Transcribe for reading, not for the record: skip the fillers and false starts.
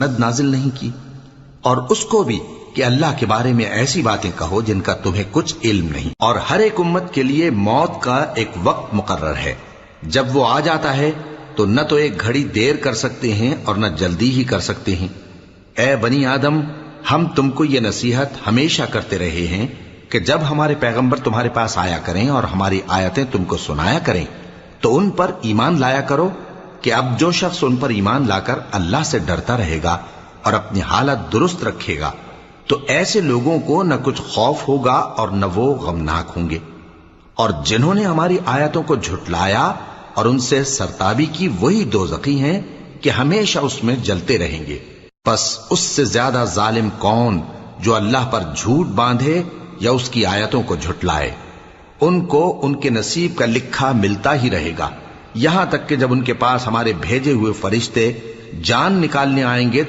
نازل نہیں کی، اور اس کو بھی کہ اللہ کے بارے میں ایسی باتیں کہو جن کا تمہیں کچھ علم نہیں، اور ہر ایک امت کے لیے موت کا ایک وقت مقرر ہے، جب وہ آ جاتا ہے تو نہ تو ایک گھڑی دیر کر سکتے ہیں اور نہ جلدی ہی کر سکتے ہیں۔ اے بنی آدم، ہم تم کو یہ نصیحت ہمیشہ کرتے رہے ہیں کہ جب ہمارے پیغمبر تمہارے پاس آیا کریں اور ہماری آیتیں تم کو سنایا کریں تو ان پر ایمان لایا کرو، کہ اب جو شخص ان پر ایمان لا کر اللہ سے ڈرتا رہے گا اور اپنی حالت درست رکھے گا تو ایسے لوگوں کو نہ کچھ خوف ہوگا اور نہ وہ غمناک ہوں گے، اور جنہوں نے ہماری آیتوں کو جھٹلایا اور ان سے سرتابی کی وہی دوزخی ہیں کہ ہمیشہ اس میں جلتے رہیں گے۔ پس اس سے زیادہ ظالم کون جو اللہ پر جھوٹ باندھے یا اس کی آیتوں کو جھٹلائے؟ ان کو ان کے نصیب کا لکھا ملتا ہی رہے گا، یہاں تک کہ جب ان کے پاس ہمارے بھیجے ہوئے فرشتے جان نکالنے آئیں گے تو